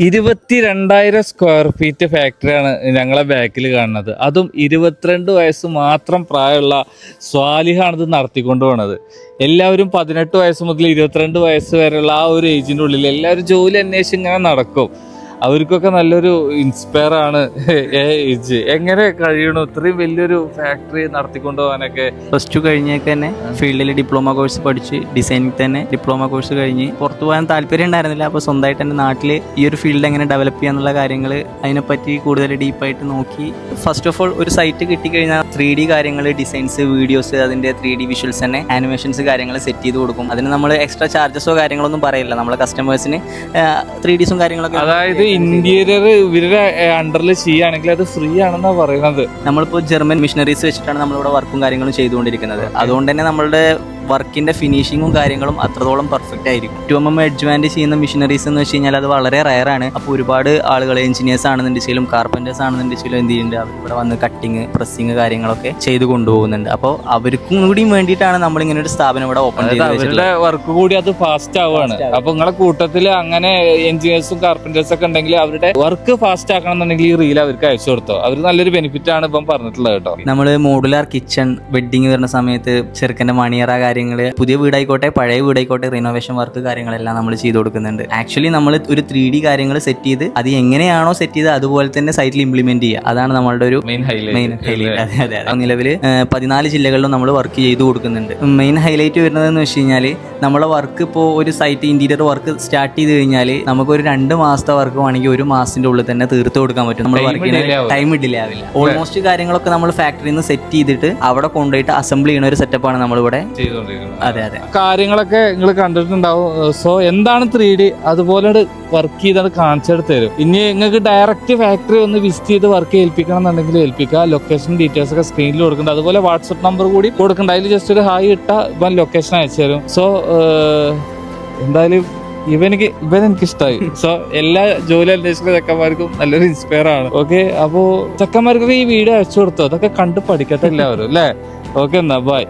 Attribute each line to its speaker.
Speaker 1: 22,000 square feet ഫാക്ടറിയാണ് ഞങ്ങളെ ബാക്കിൽ കാണുന്നത്. അതും 22 വയസ്സ് മാത്രം പ്രായമുള്ള സ്വാലിഹാണ് ഇത് നടത്തിക്കൊണ്ടു പോണത്. എല്ലാവരും 18 വയസ്സ് മുതൽ 22 വയസ്സ് വരെയുള്ള ആ ഒരു ഏജിൻ്റെ ഉള്ളിൽ എല്ലാവരും ജോലി അന്വേഷിച്ച് ഇങ്ങനെ നടക്കും. അവർക്കൊക്കെ നല്ലൊരു ഇൻസ്പയർ ആണ് ഏജ്. എങ്ങനെ കഴിയണു ഇത്രയും വലിയൊരു ഫാക്ടറി നടത്തിക്കൊണ്ടു പോകാനൊക്കെ?
Speaker 2: +2 കഴിഞ്ഞേക്ക് തന്നെ ഫീൽഡിൽ ഡിപ്ലോമ കോഴ്സ് പഠിച്ച് ഡിസൈനിങ് തന്നെ ഡിപ്ലോമ കോഴ്സ് കഴിഞ്ഞ് പുറത്തു പോകാൻ താല്പര്യം ഉണ്ടായിരുന്നില്ല. അപ്പോൾ സ്വന്തമായിട്ട് എൻ്റെ നാട്ടിൽ ഈ ഒരു ഫീൽഡ് എങ്ങനെ ഡെവലപ്പ് ചെയ്യാന്നുള്ള കാര്യങ്ങൾ അതിനെപ്പറ്റി കൂടുതൽ ഡീപ്പായിട്ട് നോക്കി. ഫസ്റ്റ് ഓഫ് ഓൾ ഒരു സൈറ്റ് കിട്ടിക്കഴിഞ്ഞാൽ 3D കാര്യങ്ങൾ, ഡിസൈൻസ്, വീഡിയോസ്, അതിൻ്റെ 3D വിഷ്വൽസ് തന്നെ ആനിമേഷൻസ് കാര്യങ്ങൾ സെറ്റ് ചെയ്ത് കൊടുക്കും. അതിന് നമ്മൾ എക്സ്ട്രാ ചാർജസോ കാര്യങ്ങളൊന്നും പറയില്ല. നമ്മളെ കസ്റ്റമേഴ്സിന് 3Ds കാര്യങ്ങളൊക്കെ,
Speaker 1: അതായത് ഇന്റീരിയർ ഇവരുടെ അണ്ടറിൽ ചെയ്യുകയാണെങ്കിൽ അത് ഫ്രീ ആണെന്നാണ് പറയുന്നത്.
Speaker 2: നമ്മളിപ്പോൾ ജർമ്മൻ മിഷനറീസ് വെച്ചിട്ടാണ് നമ്മളിവിടെ വർക്കും കാര്യങ്ങളും ചെയ്തുകൊണ്ടിരിക്കുന്നത്. അതുകൊണ്ട് തന്നെ നമ്മളുടെ വർക്കിൻ്റെ ഫിനിഷിങ്ങും കാര്യങ്ങളും അത്രത്തോളം പെർഫെക്റ്റ് ആയിരിക്കും. 2mm അഡ്വാൻറ്റ് ചെയ്യുന്ന മിഷനറീസ് എന്ന് വെച്ച് കഴിഞ്ഞാൽ അത് വളരെ റയറാണ്. അപ്പോൾ ഒരുപാട് ആളുകൾ എഞ്ചിനീയേഴ്സ് ആണെന്നുണ്ടെങ്കിലും കാർപ്പൻറ്റേഴ്സ് ആണെന്നുണ്ടെങ്കിലും എന്ത് ചെയ്യുന്നുണ്ട്, അവരിവിടെ വന്ന് കട്ടിങ്, പ്രസ്സിങ് കാര്യങ്ങളൊക്കെ ചെയ്ത് കൊണ്ടുപോകുന്നുണ്ട്. അപ്പോൾ അവർക്കും കൂടി വേണ്ടിയിട്ടാണ് നമ്മളിങ്ങനെ ഒരു സ്ഥാപനം ഇവിടെ ഓപ്പൺ ചെയ്തത്.
Speaker 1: അവരുടെ വർക്ക് കൂടി അത് ഫാസ്റ്റ് ആവുകയാണ്. അപ്പോൾ നിങ്ങളെ കൂട്ടത്തിൽ അങ്ങനെ എഞ്ചിനീയേഴ്സും കാർപ്പൻറ്റേഴ്സും ഒക്കെ ഉണ്ടെങ്കിൽ അവരുടെ വർക്ക് ഫാസ്റ്റ് ആക്കണം എന്നുണ്ടെങ്കിൽ ഈ റീൽ അവർക്ക് അയച്ചു കൊടുത്തോ. അവർ നല്ലൊരു ബെനിഫിറ്റ് ആണ് ഇപ്പം പറഞ്ഞിട്ടുള്ളത് കേട്ടോ.
Speaker 2: നമ്മൾ മോഡുലാർ കിച്ചൺ വെഡിങ് വരുന്ന സമയത്ത് ചെറുക്കൻ്റെ മണിയറ കാര്യങ്ങള്, പുതിയ വീടായിക്കോട്ടെ പഴയ വീടായിക്കോട്ടെ, റിനോവേഷൻ വർക്ക് കാര്യങ്ങളെല്ലാം നമ്മൾ ചെയ്ത് കൊടുക്കുന്നുണ്ട്. ആക്ച്വലി നമ്മൾ ഒരു 3D കാര്യങ്ങൾ സെറ്റ് ചെയ്ത് അത് എങ്ങനെയാണോ സെറ്റ് ചെയ്ത് അതുപോലെ തന്നെ സൈറ്റിൽ ഇംപ്ലിമെന്റ് ചെയ്യുക. അതാണ് നമ്മളുടെ ഒരു മെയിൻ ഹൈലൈറ്റ്. അതെ. നിലവിൽ 14 ജില്ലകളിലും നമ്മൾ വർക്ക് ചെയ്ത് കൊടുക്കുന്നുണ്ട്. മെയിൻ ഹൈലൈറ്റ് വരുന്നതെന്ന് വെച്ച് കഴിഞ്ഞാൽ നമ്മളെ വർക്ക് ഇപ്പോൾ ഒരു സൈറ്റ് ഇന്റീരിയർ വർക്ക് സ്റ്റാർട്ട് ചെയ്ത് കഴിഞ്ഞാൽ നമുക്കൊരു 2 മാസത്തെ വർക്ക് വേണമെങ്കിൽ 1 മാസത്തിന്റെ ഉള്ളിൽ തന്നെ തീർത്ത് കൊടുക്കാൻ പറ്റും. നമ്മൾ വർക്കിന് ടൈം ഡിലേ ആവില്ല. ഓൾമോസ്റ്റ് കാര്യങ്ങളൊക്കെ നമ്മൾ ഫാക്ടറിയിൽ നിന്ന് സെറ്റ് ചെയ്തിട്ട് അവിടെ കൊണ്ടുപോയിട്ട് അസംബിൾ ചെയ്യുന്ന ഒരു സെറ്റപ്പാണ് നമ്മളിവിടെ ചെയ്തുകൊണ്ടിരിക്കുന്നത്. അതെ.
Speaker 1: കാര്യങ്ങളൊക്കെ നിങ്ങൾ കണ്ടിട്ടുണ്ടാവും. സോ എന്താണ് 3D അതുപോലെ വർക്ക് ചെയ്ത് കാണിച്ചെടുത്ത് തരും. ഇനി നിങ്ങൾക്ക് ഡയറക്റ്റ് ഫാക്ടറി ഒന്ന് വിസിറ്റ് ചെയ്ത് വർക്ക് ഏൽപ്പിക്കണം എന്നുണ്ടെങ്കിൽ ഏൽപ്പിക്കുക. ലൊക്കേഷൻ ഡീറ്റെയിൽസ് ഒക്കെ സ്ക്രീനിൽ കൊടുക്കുന്നുണ്ട്. അതുപോലെ വാട്സപ്പ് നമ്പർ കൂടി കൊടുക്കുന്നുണ്ട്. അതിൽ ജസ്റ്റ് ഒരു ഹായ് ഇട്ടാൽ ഇവൻ ലൊക്കേഷൻ അയച്ചു തരും. സോ എന്തായാലും ഇവനെനിക്ക് ഇഷ്ടമായി. സോ എല്ലാ ജോലി അന്വേഷിക്കുന്ന ചെക്കന്മാർക്കും നല്ലൊരു ഇൻസ്പയർ ആണ്. ഓക്കെ, അപ്പോൾ ചെക്കന്മാർക്കൊക്കെ ഈ വീഡിയോ അയച്ചു കൊടുത്തോ. അതൊക്കെ കണ്ട് പഠിക്കട്ടെ എല്ലാവരും അല്ലേ? ഓക്കെ, എന്നാ ബൈ.